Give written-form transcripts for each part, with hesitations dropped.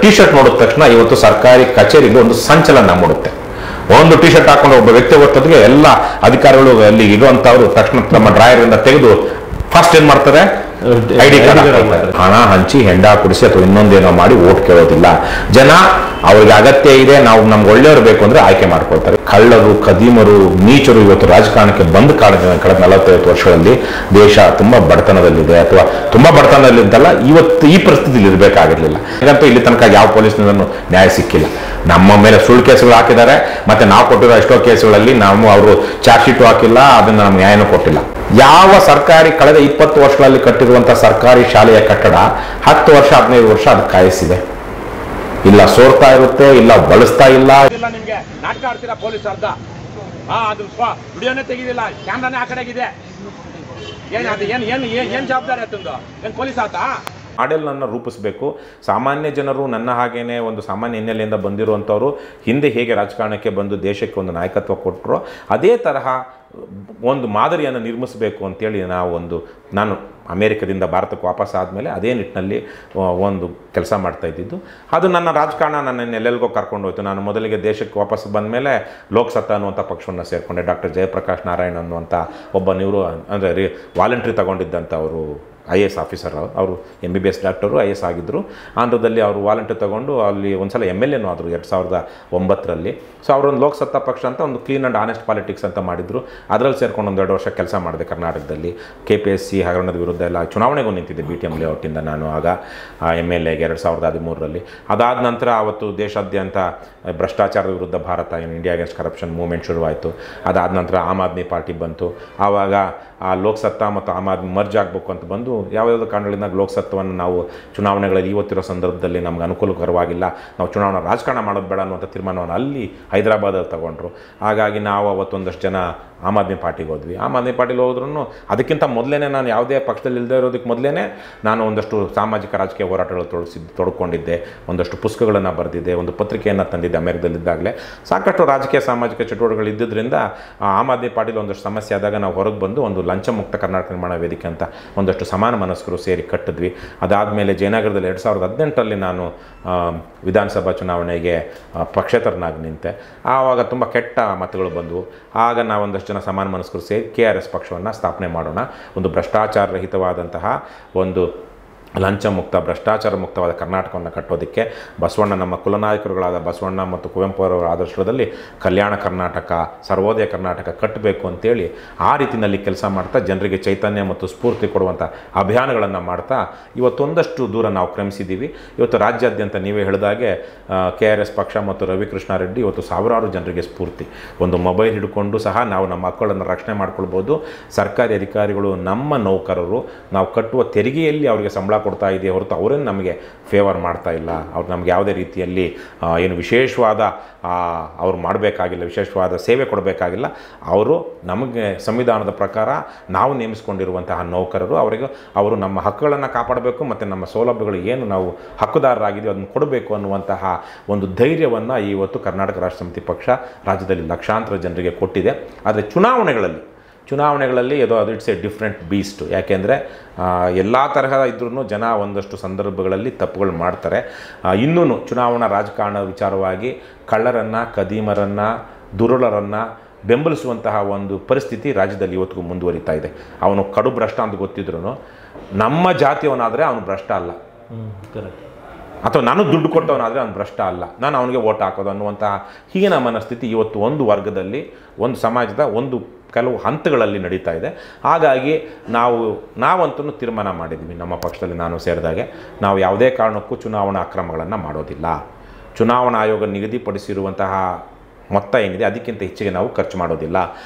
T shirt ನೋಡಿದ ತಕ್ಷಣ ಇವತ್ತು ಸರ್ಕಾರಿ ಕಚೇರಿಗೆ ಒಂದು ಸಂಚಲನ ಮೂಡುತ್ತೆ. ಒಂದು ಟಿ ಶರ್ಟ್ ಹಾಕೊಂಡು ಒಬ್ಬ ವ್ಯಕ್ತಿ ಹೊರತೊತ್ತಿಗೆ ಎಲ್ಲ ಅಧಿಕಾರಿಗಳು ಅಲ್ಲಿ ಇರುವಂತವ್ರು ತಕ್ಷಣ ತಮ್ಮ ಡ್ರಾಯರ್ ಇಂದ ತೆಗೆದು ಫಸ್ಟ್ ಏನ್ ಮಾಡ್ತಾರೆ, ಐಡಿ ಕಾರ್ಡ್ ಹಣ ಹಂಚಿ ಹೆಂಡ ಕುಡಿಸಿ ಅಥವಾ ಇನ್ನೊಂದೇನೋ ಮಾಡಿ ಓಟ್ ಕೇಳೋದಿಲ್ಲ. ಜನ ಅವ್ರಿಗೆ ಅಗತ್ಯ ಇದೆ, ನಾವು ನಮ್ಗೆ ಒಳ್ಳೆಯವರು ಬೇಕು ಅಂದ್ರೆ ಆಯ್ಕೆ ಮಾಡ್ಕೊಳ್ತಾರೆ. ಕಳ್ಳರು, ಖದೀಮರು, ನೀಚರು ಇವತ್ತು ರಾಜಕಾರಣಕ್ಕೆ ಬಂದ್ ಕಳೆದ 45 ವರ್ಷಗಳಲ್ಲಿ ದೇಶ ತುಂಬಾ ಬಡತನದಲ್ಲಿದೆ, ಅಥವಾ ತುಂಬಾ ಬಡತನದಲ್ಲಿದ್ದಲ್ಲ, ಇವತ್ತು ಈ ಪರಿಸ್ಥಿತಿಯಲ್ಲಿ ಇರಬೇಕಾಗಿರ್ಲಿಲ್ಲ. ಈಗಂತೂ ಇಲ್ಲಿ ತನಕ ಯಾವ ಪೊಲೀಸ್ನೂ ನ್ಯಾಯ ಸಿಕ್ಕಿಲ್ಲ. ನಮ್ಮ ಮೇಲೆ ಸುಳ್ಳು ಕೇಸುಗಳು ಹಾಕಿದ್ದಾರೆ, ಮತ್ತೆ ನಾವು ಕೊಟ್ಟಿರೋ ಎಷ್ಟೋ ಕೇಸುಗಳಲ್ಲಿ ನಾವು ಅವರು ಚಾರ್ಜ್ ಶೀಟು ಹಾಕಿಲ್ಲ, ಅದನ್ನ ನಮ್ಗೆ ನ್ಯಾಯನೂ ಕೊಟ್ಟಿಲ್ಲ. ಯಾವ ಸರ್ಕಾರಿ ಕಳೆದ 20 ವರ್ಷಗಳಲ್ಲಿ ಕಟ್ಟಿರುವಂತಹ ಸರ್ಕಾರಿ ಶಾಲೆಯ ಕಟ್ಟಡ 10 ವರ್ಷ 15 ವರ್ಷ ಅದು ಕಾಯಿಸಿದೆ, ಇಲ್ಲ ಸೋರ್ತಾ ಇರುತ್ತೆ, ಇಲ್ಲ ಬಳಸ್ತಾ ಇಲ್ಲ. ನಿಮ್ಗೆ ನಾಟಕ ಆಡ್ತೀರಾ ಪೊಲೀಸ್ ಅರ್ಧ ಅದು ವಿಡಿಯೋನೇ ತೆಗಿದಿಲ್ಲ, ಕ್ಯಾಮ್ರಾನೇ ಆ ಕಡೆಗಿದೆ. ಏನ್ ಜವಾಬ್ದಾರಿ ಆತಂದು? ಏನ್ ಪೊಲೀಸ್ ಆತ? ಮಾಡೆಲ್ನನ್ನು ರೂಪಿಸಬೇಕು. ಸಾಮಾನ್ಯ ಜನರು ನನ್ನ ಹಾಗೇನೆ ಒಂದು ಸಾಮಾನ್ಯ ಹಿನ್ನೆಲೆಯಿಂದ ಬಂದಿರುವಂಥವ್ರು ಹಿಂದೆ ಹೇಗೆ ರಾಜಕಾರಣಕ್ಕೆ ಬಂದು ದೇಶಕ್ಕೆ ಒಂದು ನಾಯಕತ್ವ ಕೊಟ್ಟರು, ಅದೇ ತರಹ ಒಂದು ಮಾದರಿಯನ್ನು ನಿರ್ಮಿಸಬೇಕು ಅಂತೇಳಿ ನಾನು ಅಮೇರಿಕದಿಂದ ಭಾರತಕ್ಕೆ ವಾಪಸ್ ಆದಮೇಲೆ ಅದೇ ನಿಟ್ಟಿನಲ್ಲಿ ಒಂದು ಕೆಲಸ ಮಾಡ್ತಾ ಇದ್ದಿದ್ದು. ಅದು ನನ್ನ ರಾಜಕಾರಣ ನನ್ನನ್ನು ಎಲ್ಲೆಲ್ಗೋ ಕರ್ಕೊಂಡು ಹೋಯ್ತು. ನಾನು ಮೊದಲಿಗೆ ದೇಶಕ್ಕೆ ವಾಪಸ್ ಬಂದ ಮೇಲೆ ಲೋಕಸತ್ತಾ ಅನ್ನುವಂಥ ಪಕ್ಷವನ್ನು ಸೇರಿಕೊಂಡೆ. ಡಾಕ್ಟರ್ ಜಯಪ್ರಕಾಶ್ ನಾರಾಯಣ್ ಅನ್ನುವಂಥ ಒಬ್ಬ ಅಂದರೆ ವಾಲಂಟ್ರಿ ತಗೊಂಡಿದ್ದಂಥವರು IAS ಆಫೀಸರ್, ಅವರು MBBS ಡಾಕ್ಟರು, IAS ಆಗಿದ್ದರು. ಆಂಧ್ರದಲ್ಲಿ ಅವರು ವಾಲಂಟ್ರಿ ತಗೊಂಡು ಅಲ್ಲಿ ಒಂದ್ಸಲ MLA ಆದರು 2009ರಲ್ಲಿ. ಸೊ ಅವರೊಂದು ಲೋಕಸತ್ತಾ ಪಕ್ಷ ಅಂತ ಒಂದು ಕ್ಲೀನ್ ಆ್ಯಂಡ್ ಆನೆಸ್ಟ್ ಪಾಲಿಟಿಕ್ಸ್ ಅಂತ ಮಾಡಿದ್ರು. ಅದರಲ್ಲಿ ಸೇರ್ಕೊಂಡು 1-2 ವರ್ಷ ಕೆಲಸ ಮಾಡಿದೆ ಕರ್ನಾಟಕದಲ್ಲಿ. KPSC ಹಗರಣದ ವಿರುದ್ಧ ಎಲ್ಲ ಚುನಾವಣೆಗೂ ನಿಂತಿದ್ದೆ BTM ಲೇಔಟಿಂದ ನಾನು ಆಗ MLAಗೆ 2013ರಲ್ಲಿ. ಅದಾದ ನಂತರ ಅವತ್ತು ದೇಶಾದ್ಯಂತ ಭ್ರಷ್ಟಾಚಾರದ ವಿರುದ್ಧ Bharat India against corruption movement ಶುರುವಾಯಿತು. ಅದಾದ ನಂತರ ಆಮ್ ಆದ್ಮಿ ಪಾರ್ಟಿ ಬಂತು. ಆವಾಗ ಆ ಲೋಕಸತ್ತಾ ಮತ್ತು ಆಮ್ ಆದ್ಮಿ ಮರ್ಜ್ ಆಗಬೇಕು ಅಂತ ಬಂದು ಯಾವುದಾದ್ರು ಕಾರಣಗಳಿಂದ ಲೋಕಸತ್ವವನ್ನು ನಾವು ಚುನಾವಣೆಗಳಲ್ಲಿ ಇವತ್ತಿರೋ ಸಂದರ್ಭದಲ್ಲಿ ನಮ್ಗೆ ಅನುಕೂಲಕರವಾಗಿಲ್ಲ, ನಾವು ಚುನಾವಣಾ ರಾಜಕಾರಣ ಮಾಡೋದು ಬೇಡ ಅನ್ನುವಂಥ ತೀರ್ಮಾನವನ್ನು ಅಲ್ಲಿ ಹೈದರಾಬಾದಲ್ಲಿ ತಗೊಂಡ್ರು. ಹಾಗಾಗಿ ನಾವು ಅವತ್ತೊಂದಷ್ಟು ಜನ ಆಮ್ ಆದ್ಮಿ ಪಾರ್ಟಿಗೆ ಹೋದ್ವಿ. ಆಮ್ ಆದ್ಮಿ ಪಾರ್ಟಿಗೆ ಹೋದ್ರೂ ಅದಕ್ಕಿಂತ ಮೊದಲೇ ನಾನು ಯಾವುದೇ ಪಕ್ಷದಲ್ಲಿ ಇಲ್ಲದೆ ಇರೋದಕ್ಕೆ ಮೊದಲೇ ನಾನು ಒಂದಷ್ಟು ಸಾಮಾಜಿಕ ರಾಜಕೀಯ ಹೋರಾಟಗಳು ತೊಡ್ಕೊಂಡಿದ್ದೆ, ಒಂದಷ್ಟು ಪುಸ್ತಕಗಳನ್ನು ಬರೆದಿದ್ದೆ, ಒಂದು ಪತ್ರಿಕೆಯನ್ನು ತಂದಿದ್ದೆ ಅಮೆರಿಕದಲ್ಲಿದ್ದಾಗಲೇ. ಸಾಕಷ್ಟು ರಾಜಕೀಯ ಸಾಮಾಜಿಕ ಚಟುವಟಿಕೆಗಳು ಇದ್ದಿದ್ದರಿಂದ ಆಮ್ ಆದ್ಮಿ ಪಾರ್ಟಿಲಿ ಒಂದಷ್ಟು ಸಮಸ್ಯೆ ಆದಾಗ ನಾವು ಹೊರಗೆ ಬಂದು ಒಂದು ಲಂಚ ಮುಕ್ತ ಕರ್ನಾಟಕ ನಿರ್ಮಾಣ ವೇದಿಕೆ ಅಂತ ಒಂದಷ್ಟು ಸಮಾನ ಮನಸ್ಕರು ಸೇರಿ ಕಟ್ಟಿದ್ವಿ. ಅದಾದಮೇಲೆ ಜಯನಗರದಲ್ಲಿ 2018ರಲ್ಲಿ ನಾನು ವಿಧಾನಸಭಾ ಚುನಾವಣೆಗೆ ಪಕ್ಷೇತರನಾಗಿ ನಿಂತೆ. ಆವಾಗ ತುಂಬ ಕೆಟ್ಟ ಮತಗಳು ಬಂದವು. ಆಗ ನಾವೊಂದಷ್ಟು ಜನ ಸಮಾನ ಮನಸ್ಕರು ಸೇರಿ KRS ಪಕ್ಷವನ್ನು ಸ್ಥಾಪನೆ ಮಾಡೋಣ, ಒಂದು ಭ್ರಷ್ಟಾಚಾರ ರಹಿತವಾದಂತಹ ಒಂದು ಲಂಚ ಮುಕ್ತ ಭ್ರಷ್ಟಾಚಾರ ಮುಕ್ತವಾದ ಕರ್ನಾಟಕವನ್ನು ಕಟ್ಟೋದಕ್ಕೆ ಬಸವಣ್ಣ, ನಮ್ಮ ಕುಲನಾಯಕರುಗಳಾದ ಬಸವಣ್ಣ ಮತ್ತು ಕುವೆಂಪು ಅವರ ಆದರ್ಶದಲ್ಲಿ ಕಲ್ಯಾಣ ಕರ್ನಾಟಕ, ಸರ್ವೋದಯ ಕರ್ನಾಟಕ ಕಟ್ಟಬೇಕು ಅಂತೇಳಿ ಆ ರೀತಿಯಲ್ಲಿ ಕೆಲಸ ಮಾಡ್ತಾ ಜನರಿಗೆ ಚೈತನ್ಯ ಮತ್ತು ಸ್ಫೂರ್ತಿ ಕೊಡುವಂಥ ಅಭಿಯಾನಗಳನ್ನು ಮಾಡ್ತಾ ಇವತ್ತೊಂದಷ್ಟು ದೂರ ನಾವು ಕ್ರಮಿಸಿದ್ದೀವಿ. ಇವತ್ತು ರಾಜ್ಯಾದ್ಯಂತ ನೀವೇ ಹೇಳಿದಾಗೆ KRS ಪಕ್ಷ ಮತ್ತು ರವಿಕೃಷ್ಣಾರೆಡ್ಡಿ ಇವತ್ತು ಸಾವಿರಾರು ಜನರಿಗೆ ಸ್ಫೂರ್ತಿ. ಒಂದು ಮೊಬೈಲ್ ಹಿಡ್ಕೊಂಡು ಸಹ ನಾವು ನಮ್ಮ ಮಕ್ಕಳನ್ನು ರಕ್ಷಣೆ ಮಾಡ್ಕೊಳ್ಬೋದು. ಸರ್ಕಾರಿ ಅಧಿಕಾರಿಗಳು ನಮ್ಮ ನೌಕರರು, ನಾವು ಕಟ್ಟುವ ತೆರಿಗೆಯಲ್ಲಿ ಅವರಿಗೆ ಸಂಬಳ ಕೊಡ್ತಾ ಇದೆಯೇ ಹೊರತು ಅವರೇನು ನಮಗೆ ಫೇವರ್ ಮಾಡ್ತಾ ಇಲ್ಲ. ಅವ್ರು ನಮ್ಗೆ ಯಾವುದೇ ರೀತಿಯಲ್ಲಿ ಏನು ವಿಶೇಷವಾದ ಅವ್ರು ಮಾಡಬೇಕಾಗಿಲ್ಲ, ವಿಶೇಷವಾದ ಸೇವೆ ಕೊಡಬೇಕಾಗಿಲ್ಲ. ಅವರು ನಮಗೆ ಸಂವಿಧಾನದ ಪ್ರಕಾರ ನಾವು ನೇಮಿಸ್ಕೊಂಡಿರುವಂತಹ ನೌಕರರು, ಅವರು ನಮ್ಮ ಹಕ್ಕುಗಳನ್ನು ಕಾಪಾಡಬೇಕು ಮತ್ತು ನಮ್ಮ ಸೌಲಭ್ಯಗಳು ಏನು ನಾವು ಹಕ್ಕುದಾರರಾಗಿದ್ದೀವಿ ಅದನ್ನು ಕೊಡಬೇಕು ಅನ್ನುವಂತಹ ಒಂದು ಧೈರ್ಯವನ್ನು ಇವತ್ತು ಕರ್ನಾಟಕ ರಾಷ್ಟ್ರ ಸಮಿತಿ ಪಕ್ಷ ರಾಜ್ಯದಲ್ಲಿ ಲಕ್ಷಾಂತರ ಜನರಿಗೆ ಕೊಟ್ಟಿದೆ. ಆದರೆ ಚುನಾವಣೆಗಳಲ್ಲಿ ಅದು ಇಟ್ಸ್ ಎ ಡಿಫ್ರೆಂಟ್ ಬೀಸ್ಟ್. ಯಾಕೆಂದರೆ ಎಲ್ಲ ತರಹ ಇದ್ರೂ ಜನ ಒಂದಷ್ಟು ಸಂದರ್ಭಗಳಲ್ಲಿ ತಪ್ಪುಗಳು ಮಾಡ್ತಾರೆ. ಇನ್ನೂ ಚುನಾವಣಾ ರಾಜಕಾರಣದ ವಿಚಾರವಾಗಿ ಕಳ್ಳರನ್ನು, ಖದೀಮರನ್ನು, ದುರುಳರನ್ನು ಬೆಂಬಲಿಸುವಂತಹ ಒಂದು ಪರಿಸ್ಥಿತಿ ರಾಜ್ಯದಲ್ಲಿ ಇವತ್ತಿಗೂ ಮುಂದುವರಿತಾ ಇದೆ. ಅವನು ಕಡು ಭ್ರಷ್ಟ ಅಂತ ಗೊತ್ತಿದ್ರೂ ನಮ್ಮ ಜಾತಿಯವನಾದರೆ ಅವನು ಭ್ರಷ್ಟ ಅಲ್ಲ, ಅಥವಾ ನಾನು ದುಡ್ಡು ಕೊಟ್ಟವನಾದರೆ ಅವನು ಭ್ರಷ್ಟ ಅಲ್ಲ, ನಾನು ಅವನಿಗೆ ಓಟ್ ಹಾಕೋದು ಅನ್ನುವಂತಹ ಹೀನ ಮನಸ್ಥಿತಿ ಇವತ್ತು ಒಂದು ವರ್ಗದಲ್ಲಿ, ಒಂದು ಸಮಾಜದ ಒಂದು ಕೆಲವು ಹಂತಗಳಲ್ಲಿ ನಡೀತಾ ಇದೆ. ಹಾಗಾಗಿ ನಾವಂತೂ ತೀರ್ಮಾನ ಮಾಡಿದ್ವಿ ನಮ್ಮ ಪಕ್ಷದಲ್ಲಿ, ನಾನು ಸೇರಿದಾಗೆ ನಾವು ಯಾವುದೇ ಕಾರಣಕ್ಕೂ ಚುನಾವಣಾ ಅಕ್ರಮಗಳನ್ನು ಮಾಡೋದಿಲ್ಲ. ಚುನಾವಣಾ ಆಯೋಗ ನಿಗದಿಪಡಿಸಿರುವಂತಹ ಮೊತ್ತ ಏನಿದೆ ಅದಕ್ಕಿಂತ ಹೆಚ್ಚಿಗೆ ನಾವು ಖರ್ಚು ಮಾಡೋದಿಲ್ಲ.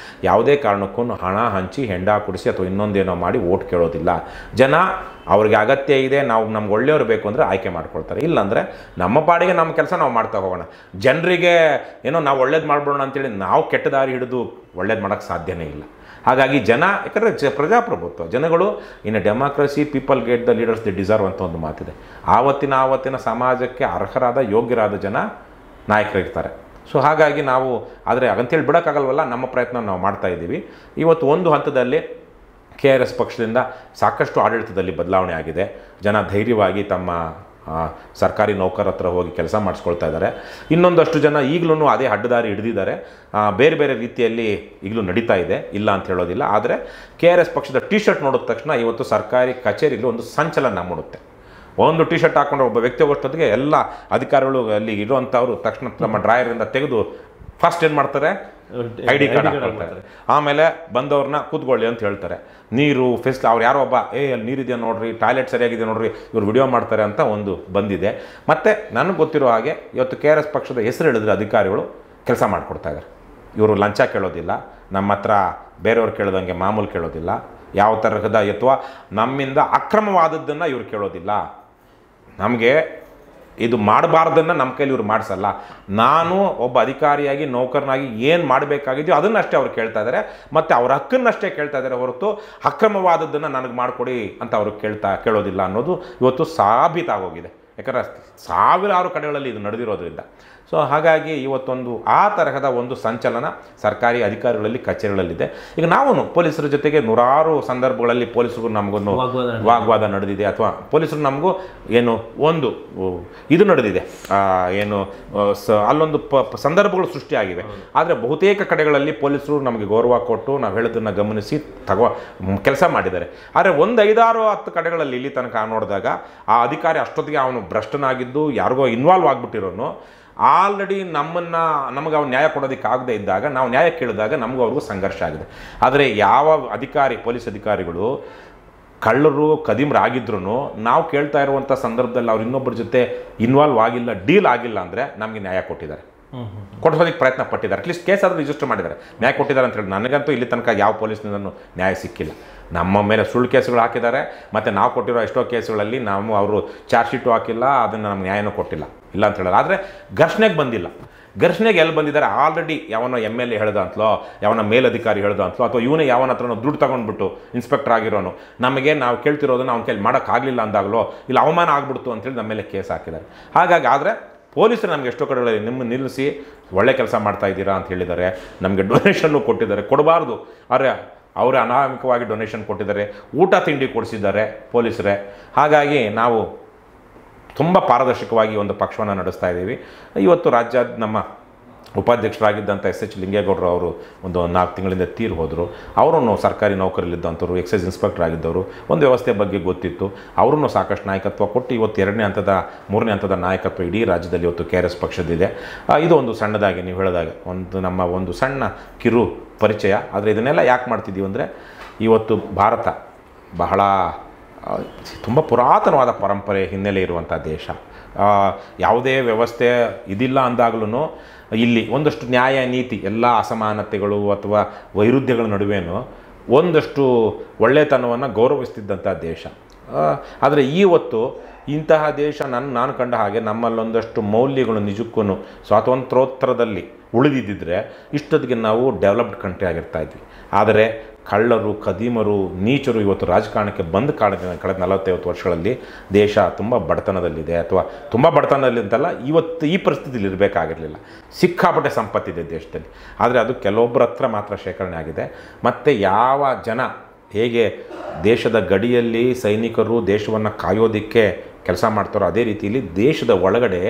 ಯಾವುದೇ ಕಾರಣಕ್ಕೂ ಹಣ ಹಂಚಿ ಹೆಂಡ ಕುಡಿಸಿ ಅಥವಾ ಇನ್ನೊಂದೇನೋ ಮಾಡಿ ಓಟ್ ಕೇಳೋದಿಲ್ಲ. ಜನ ಅವ್ರಿಗೆ ಅಗತ್ಯ ಇದೆ, ನಮ್ಗೆ ಒಳ್ಳೆಯವರು ಬೇಕು ಅಂದರೆ ಆಯ್ಕೆ ಮಾಡ್ಕೊಳ್ತಾರೆ. ಇಲ್ಲಾಂದರೆ ನಮ್ಮ ಪಾಡಿಗೆ ನಮ್ಮ ಕೆಲಸ ನಾವು ಮಾಡ್ತಾ ಹೋಗೋಣ. ಜನರಿಗೆ ಏನೋ ನಾವು ಒಳ್ಳೇದು ಮಾಡ್ಬೋಣ ಅಂತೇಳಿ ನಾವು ಕೆಟ್ಟ ದಾರಿ ಹಿಡಿದು ಒಳ್ಳೇದು ಮಾಡೋಕ್ಕೆ ಸಾಧ್ಯನೇ ಇಲ್ಲ. ಹಾಗಾಗಿ ಯಾಕಂದರೆ ಪ್ರಜಾಪ್ರಭುತ್ವ, ಜನಗಳು in a democracy people get the leaders the deserve ಅಂತ ಒಂದು ಮಾತಿದೆ. ಆವತ್ತಿನ ಸಮಾಜಕ್ಕೆ ಅರ್ಹರಾದ ಯೋಗ್ಯರಾದ ಜನ ನಾಯಕರಿರ್ತಾರೆ. ಸೊ ಹಾಗಾಗಿ ನಾವು ಆದರೆ ಹಾಗಂತೇಳಿ ಬಿಡೋಕ್ಕಾಗಲ್ವಲ್ಲ, ನಮ್ಮ ಪ್ರಯತ್ನ ನಾವು ಮಾಡ್ತಾ ಇದ್ದೀವಿ. ಇವತ್ತು ಒಂದು ಹಂತದಲ್ಲಿ KRS ಪಕ್ಷದಿಂದ ಸಾಕಷ್ಟು ಆಡಳಿತದಲ್ಲಿ ಬದಲಾವಣೆ ಆಗಿದೆ. ಜನ ಧೈರ್ಯವಾಗಿ ತಮ್ಮ ಸರ್ಕಾರಿ ನೌಕರ ಹತ್ರ ಹೋಗಿ ಕೆಲಸ ಮಾಡಿಸ್ಕೊಳ್ತಾ ಇದ್ದಾರೆ. ಇನ್ನೊಂದಷ್ಟು ಜನ ಈಗಲೂ ಅದೇ ಅಡ್ಡದಾರಿ ಹಿಡಿದಿದ್ದಾರೆ. ಬೇರೆ ಬೇರೆ ರೀತಿಯಲ್ಲಿ ಈಗಲೂ ನಡೀತಾ ಇದೆ, ಇಲ್ಲ ಅಂತ ಹೇಳೋದಿಲ್ಲ. ಆದರೆ KRS ಪಕ್ಷದ ಟಿ ಶರ್ಟ್ ನೋಡಿದ ತಕ್ಷಣ ಇವತ್ತು ಸರ್ಕಾರಿ ಕಚೇರಿಯಲ್ಲಿ ಒಂದು ಸಂಚಲನ ಮೂಡುತ್ತೆ. ಒಂದು ಟಿ ಶರ್ಟ್ ಹಾಕೊಂಡ್ರೆ ಒಬ್ಬ ವ್ಯಕ್ತಿ ಹೋಗೋಷ್ಟೊತ್ತಿಗೆ ಎಲ್ಲ ಅಧಿಕಾರಿಗಳು ಅಲ್ಲಿ ಇರುವಂಥವ್ರು ತಕ್ಷಣ ತಮ್ಮ ಡ್ರಾಯರಿಂದ ತೆಗೆದು ಫಸ್ಟ್ ಏನು ಮಾಡ್ತಾರೆ, ID ಕಾರ್ಡ್ ಹಾಕೊಳ್ತಾರೆ. ಆಮೇಲೆ ಬಂದವ್ರನ್ನ ಕೂತ್ಕೊಳ್ಳಿ ಅಂತ ಹೇಳ್ತಾರೆ. ನೀರು ಅವ್ರು ಯಾರೋ ಒಬ್ಬ ಅಲ್ಲಿ ನೀರಿದೆಯಾ ನೋಡ್ರಿ, ಟಾಯ್ಲೆಟ್ ಸರಿಯಾಗಿದೆ ನೋಡ್ರಿ, ಇವ್ರು ವಿಡಿಯೋ ಮಾಡ್ತಾರೆ ಅಂತ ಒಂದು ಬಂದಿದೆ. ಮತ್ತು ನನಗೆ ಗೊತ್ತಿರೋ ಹಾಗೆ ಇವತ್ತು KRS ಪಕ್ಷದ ಹೆಸರು ಹೇಳಿದ್ರೆ ಅಧಿಕಾರಿಗಳು ಕೆಲಸ ಮಾಡಿಕೊಡ್ತಾ ಇದ್ದಾರೆ. ಇವರು ಲಂಚ ಕೇಳೋದಿಲ್ಲ, ನಮ್ಮ ಹತ್ರ ಬೇರೆಯವ್ರು ಕೇಳೋದಂಗೆ ಮಾಮೂಲು ಕೇಳೋದಿಲ್ಲ, ಯಾವ ತರಹದ ಅಥವಾ ನಮ್ಮಿಂದ ಅಕ್ರಮವಾದದ್ದನ್ನು ಇವ್ರು ಕೇಳೋದಿಲ್ಲ. ನಮಗೆ ಇದು ಮಾಡಬಾರ್ದನ್ನು ನಮ್ಮ ಕೈಲಿ ಇವ್ರು ಮಾಡಿಸಲ್ಲ. ನಾನು ಒಬ್ಬ ಅಧಿಕಾರಿಯಾಗಿ ನೌಕರನಾಗಿ ಏನು ಮಾಡಬೇಕಾಗಿದೆಯೋ ಅದನ್ನಷ್ಟೇ ಅವ್ರು ಕೇಳ್ತಾ ಇದ್ದಾರೆ, ಮತ್ತು ಅವ್ರ ಹಕ್ಕನ್ನಷ್ಟೇ ಕೇಳ್ತಾ ಇದ್ದಾರೆ ಹೊರತು ಅಕ್ರಮವಾದದ್ದನ್ನು ನನಗೆ ಮಾಡಿಕೊಡಿ ಅಂತ ಅವರು ಕೇಳೋದಿಲ್ಲ ಅನ್ನೋದು ಇವತ್ತು ಸಾಬೀತಾಗೋಗಿದೆ. ಯಾಕಂದರೆ ಸಾವಿರಾರು ಕಡೆಗಳಲ್ಲಿ ಇದು ನಡೆದಿರೋದ್ರಿಂದ. ಸೊ ಹಾಗಾಗಿ ಇವತ್ತೊಂದು ಆ ತರಹದ ಒಂದು ಸಂಚಲನ ಸರ್ಕಾರಿ ಅಧಿಕಾರಿಗಳಲ್ಲಿ ಕಚೇರಿಗಳಲ್ಲಿದೆ. ಈಗ ನಾವು ಪೊಲೀಸರ ಜೊತೆಗೆ ನೂರಾರು ಸಂದರ್ಭಗಳಲ್ಲಿ ಪೊಲೀಸರಿಗೂ ನಮಗೂ ವಾಗ್ವಾದ ನಡೆದಿದೆ, ಅಥವಾ ಪೊಲೀಸರು ನಮಗೂ ಏನು ಒಂದು ಇದು ನಡೆದಿದೆ, ಏನು ಅಲ್ಲೊಂದು ಸಂದರ್ಭಗಳು ಸೃಷ್ಟಿಯಾಗಿವೆ. ಆದರೆ ಬಹುತೇಕ ಕಡೆಗಳಲ್ಲಿ ಪೊಲೀಸರು ನಮಗೆ ಗೌರವ ಕೊಟ್ಟು ನಾವು ಹೇಳೋದನ್ನು ಗಮನಿಸಿ ಕೆಲಸ ಮಾಡಿದ್ದಾರೆ. ಆದರೆ ಒಂದು 5-6-10 ಕಡೆಗಳಲ್ಲಿ ಇಲ್ಲಿ ತನಕ ನೋಡಿದಾಗ ಆ ಅಧಿಕಾರಿ ಅಷ್ಟೊತ್ತಿಗೆ ಅವನು ಭ್ರಷ್ಟನಾಗಿದ್ದು ಯಾರಿಗೋ ಇನ್ವಾಲ್ವ್ ಆಗಿಬಿಟ್ಟಿರೋನು ಆಲ್ರೆಡಿ ನಮಗೆ ಅವ್ನು ನ್ಯಾಯ ಕೊಡೋದಕ್ಕಾಗದೇ ಇದ್ದಾಗ ನಾವು ನ್ಯಾಯ ಕೇಳಿದಾಗ ನಮಗೂ ಅವ್ರಿಗೂ ಸಂಘರ್ಷ ಆಗಿದೆ. ಆದರೆ ಯಾವ ಪೊಲೀಸ್ ಅಧಿಕಾರಿಗಳು ಕಳ್ಳರು ಕದಿಮರಾಗಿದ್ರು ನಾವು ಕೇಳ್ತಾ ಇರುವಂಥ ಸಂದರ್ಭದಲ್ಲಿ ಅವ್ರು ಇನ್ನೊಬ್ಬರ ಜೊತೆ ಇನ್ವಾಲ್ವ್ ಆಗಿಲ್ಲ, ಡೀಲ್ ಆಗಿಲ್ಲ ಅಂದರೆ ನಮಗೆ ನ್ಯಾಯ ಕೊಟ್ಟಿದ್ದಾರೆ, ಕೊಡಿಸೋದಕ್ಕೆ ಪ್ರಯತ್ನ ಪಟ್ಟಿದ್ದಾರೆ. ಅಟ್ಲೀಸ್ಟ್ ಕೇಸ್ ಆದರೂ ರಿಜಿಸ್ಟರ್ ಮಾಡಿದ್ದಾರೆ, ನ್ಯಾಯ ಕೊಟ್ಟಿದ್ದಾರೆ ಅಂತ ಹೇಳಿ. ನನಗಂತೂ ಇಲ್ಲಿ ತನಕ ಯಾವ ಪೊಲೀಸ್ನಿಂದನೂ ನ್ಯಾಯ ಸಿಕ್ಕಿಲ್ಲ. ನಮ್ಮ ಮೇಲೆ ಸುಳ್ಳು ಕೇಸುಗಳು ಹಾಕಿದ್ದಾರೆ, ಮತ್ತು ನಾವು ಕೊಟ್ಟಿರೋ ಎಷ್ಟೋ ಕೇಸುಗಳಲ್ಲಿ ಅವರು ಚಾರ್ಜ್ ಶೀಟು ಹಾಕಿಲ್ಲ, ಅದನ್ನು ನಮ್ಗೆ ನ್ಯಾಯನೂ ಕೊಟ್ಟಿಲ್ಲ, ಇಲ್ಲ ಅಂತ ಹೇಳೋದು. ಆದರೆ ಘರ್ಷಣೆಗೆ ಬಂದಿಲ್ಲ. ಘರ್ಷಣೆಗೆ ಎಲ್ಲಿ ಬಂದಿದ್ದಾರೆ, ಆಲ್ರೆಡಿ ಯಾವನೋ MLA ಹೇಳ್ದ ಅಂತಲೋ, ಯಾವನ ಮೇಲಧಿಕಾರಿ ಹೇಳ್ದ ಅಂತಲೋ, ಅಥವಾ ಇವನೇ ಯಾವನ ಹತ್ರನೋ ದುಡ್ಡು ತೊಗೊಂಡ್ಬಿಟ್ಟು ಇನ್ಸ್ಪೆಕ್ಟರ್ ಆಗಿರೋನು ನಾವು ಕೇಳ್ತಿರೋದನ್ನು ಅವ್ನ ಕೈಲಿ ಮಾಡೋಕ್ಕಾಗಲಿಲ್ಲ ಅಂದಾಗಲೋ, ಇಲ್ಲ ಅವಮಾನ ಆಗ್ಬಿಡ್ತು ಅಂತೇಳಿ ನಮ್ಮ ಮೇಲೆ ಕೇಸ್ ಹಾಕಿದ್ದಾರೆ. ಹಾಗಾಗಿ ಆದರೆ ಪೊಲೀಸರು ನಮಗೆ ಎಷ್ಟೋ ಕಡೆಗಳಲ್ಲಿ ನಿಲ್ಲಿಸಿ ಒಳ್ಳೆ ಕೆಲಸ ಮಾಡ್ತಾ ಇದ್ದೀರಾ ಅಂತ ಹೇಳಿದ್ದಾರೆ. ನಮಗೆ ಡೊನೇಷನ್ನು ಕೊಟ್ಟಿದ್ದಾರೆ, ಕೊಡಬಾರ್ದು, ಆದರೆ ಅವರೇ ಅನಾಮಿಕವಾಗಿ ಡೊನೇಷನ್ ಕೊಟ್ಟಿದ್ದಾರೆ, ಊಟ ತಿಂಡಿ ಕೊಡಿಸಿದ್ದಾರೆ ಪೊಲೀಸರೇ. ಹಾಗಾಗಿ ನಾವು ತುಂಬ ಪಾರದರ್ಶಕವಾಗಿ ಒಂದು ಪಕ್ಷವನ್ನು ನಡೆಸ್ತಾ ಇದ್ದೀವಿ. ಇವತ್ತು ರಾಜ್ಯದ ನಮ್ಮ ಉಪಾಧ್ಯಕ್ಷರಾಗಿದ್ದಂಥ SH ಲಿಂಗೇಗೌಡರು ಅವರು ಒಂದು 4 ತಿಂಗಳಿಂದ ತೀರು ಹೋದರು. ಅವರೂ ಸರ್ಕಾರಿ ನೌಕರಲ್ಲಿದ್ದಂಥವ್ರು, ಎಕ್ಸೈಸ್ ಇನ್ಸ್ಪೆಕ್ಟರ್ ಆಗಿದ್ದವರು, ಒಂದು ವ್ಯವಸ್ಥೆ ಬಗ್ಗೆ ಗೊತ್ತಿತ್ತು. ಅವರೂ ಸಾಕಷ್ಟು ನಾಯಕತ್ವ ಕೊಟ್ಟು ಇವತ್ತು 2ನೇ ಹಂತದ 3ನೇ ಹಂತದ ನಾಯಕತ್ವ ಇಡೀ ರಾಜ್ಯದಲ್ಲಿ ಇವತ್ತು KRS ಪಕ್ಷದಿದೆ. ಇದು ಒಂದು ಸಣ್ಣದಾಗಿ ನೀವು ಹೇಳಿದಾಗ ಒಂದು ಸಣ್ಣ ಕಿರು ಪರಿಚಯ. ಆದರೆ ಇದನ್ನೆಲ್ಲ ಯಾಕೆ ಮಾಡ್ತಿದ್ದೀವಿ ಅಂದರೆ ಇವತ್ತು ಭಾರತ ಬಹಳ ತುಂಬ ಪುರಾತನವಾದ ಪರಂಪರೆ ಹಿನ್ನೆಲೆ ಇರುವಂಥ ದೇಶ. ಯಾವುದೇ ವ್ಯವಸ್ಥೆ ಇದಿಲ್ಲ ಅಂದಾಗಲೂ ಇಲ್ಲಿ ಒಂದಷ್ಟು ನ್ಯಾಯ ನೀತಿ ಎಲ್ಲ ಅಸಮಾನತೆಗಳು ಅಥವಾ ವೈರುಧ್ಯಗಳ ನಡುವೆನೂ ಒಂದಷ್ಟು ಒಳ್ಳೆತನವನ್ನು ಗೌರವಿಸ್ತಿದ್ದಂಥ ದೇಶ. ಆದರೆ ಇವತ್ತು ಇಂತಹ ದೇಶ ನಾನು ಕಂಡ ಹಾಗೆ ನಮ್ಮಲ್ಲೊಂದಷ್ಟು ಮೌಲ್ಯಗಳು ನಿಜಕ್ಕೂ ಸ್ವಾತಂತ್ರ್ಯೋತ್ತರದಲ್ಲಿ ಉಳಿದಿದ್ದರೆ ಇಷ್ಟೊತ್ತಿಗೆ ನಾವು ಡೆವಲಪ್ಡ್ ಕಂಟ್ರಿ ಆಗಿರ್ತಾ ಇದ್ವಿ. ಆದರೆ ಕಳ್ಳರು ಕದೀಮರು ನೀಚರು ಇವತ್ತು ರಾಜಕಾರಣಕ್ಕೆ ಕಳೆದ 40-50 ವರ್ಷಗಳಲ್ಲಿ ದೇಶ ತುಂಬ ಬಡತನದಲ್ಲಿದೆ. ಅಥವಾ ತುಂಬ ಬಡತನದಲ್ಲಿ ಅಂತಲ್ಲ, ಇವತ್ತು ಈ ಪರಿಸ್ಥಿತಿಯಲ್ಲಿ ಇರಬೇಕಾಗಿರಲಿಲ್ಲ. ಸಿಕ್ಕಾಪಟ್ಟೆ ಸಂಪತ್ತಿದೆ ದೇಶದಲ್ಲಿ, ಆದರೆ ಅದು ಕೆಲವೊಬ್ಬರ ಹತ್ರ ಮಾತ್ರ ಶೇಖರಣೆ ಆಗಿದೆ. ಮತ್ತು ಯಾವ ಜನ ಹೇಗೆ ದೇಶದ ಗಡಿಯಲ್ಲಿ ಸೈನಿಕರು ದೇಶವನ್ನು ಕಾಯೋದಕ್ಕೆ ಕೆಲಸ ಮಾಡ್ತಾರೋ ಅದೇ ರೀತಿಯಲ್ಲಿ ದೇಶದ ಒಳಗಡೆ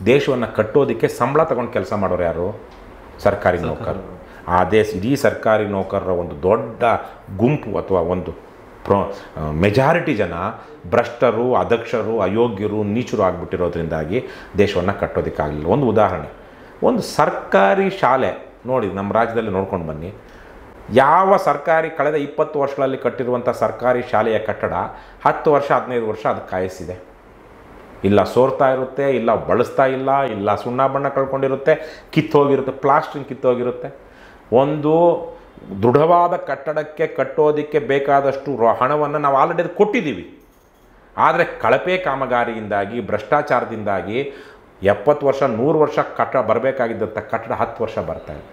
ದೇಶವನ್ನು ಕಟ್ಟೋದಕ್ಕೆ ಸಂಬಳ ತಗೊಂಡು ಕೆಲಸ ಮಾಡೋರು ಯಾರು? ಸರ್ಕಾರಿ ನೌಕರರು. ಇಡೀ ಸರ್ಕಾರಿ ನೌಕರರ ಒಂದು ದೊಡ್ಡ ಗುಂಪು ಅಥವಾ ಒಂದು ಮೆಜಾರಿಟಿ ಜನ ಭ್ರಷ್ಟರು, ಅದಕ್ಷರು, ಅಯೋಗ್ಯರು, ನೀಚರು ಆಗಿಬಿಟ್ಟಿರೋದ್ರಿಂದಾಗಿ ದೇಶವನ್ನು ಕಟ್ಟೋದಕ್ಕಾಗಲಿಲ್ಲ. ಒಂದು ಉದಾಹರಣೆ, ಒಂದು ಸರ್ಕಾರಿ ಶಾಲೆ ನೋಡಿ, ನಮ್ಮ ರಾಜ್ಯದಲ್ಲಿ ನೋಡ್ಕೊಂಡು ಬನ್ನಿ. ಯಾವ ಸರ್ಕಾರಿ ಕಳೆದ 20 ವರ್ಷಗಳಲ್ಲಿ ಕಟ್ಟಿರುವಂಥ ಸರ್ಕಾರಿ ಶಾಲೆಯ ಕಟ್ಟಡ 10 ವರ್ಷ 15 ವರ್ಷ ಅದು ಕಾಯಿಸಿದೆ. ಇಲ್ಲ ಸೋರ್ತಾ ಇರುತ್ತೆ, ಇಲ್ಲ ಬಳಸ್ತಾ ಇಲ್ಲ ಸುಣ್ಣ ಬಣ್ಣ ಕಳ್ಕೊಂಡಿರುತ್ತೆ, ಕಿತ್ತೋಗಿರುತ್ತೆ, ಪ್ಲಾಸ್ಟ್ರಿಂಗ್ ಕಿತ್ತೋಗಿರುತ್ತೆ. ಒಂದು ದೃಢವಾದ ಕಟ್ಟಡಕ್ಕೆ ಕಟ್ಟೋದಕ್ಕೆ ಬೇಕಾದಷ್ಟು ಹಣವನ್ನು ನಾವು ಆಲ್ರೆಡಿ ಕೊಟ್ಟಿದ್ದೀವಿ. ಆದರೆ ಕಳಪೆ ಕಾಮಗಾರಿಯಿಂದಾಗಿ, ಭ್ರಷ್ಟಾಚಾರದಿಂದಾಗಿ 70 ವರ್ಷ 100 ವರ್ಷ ಕಟ್ಟಡ ಬರಬೇಕಾಗಿದ್ದಂಥ ಕಟ್ಟಡ 10 ವರ್ಷ ಬರ್ತಾಯಿದೆ.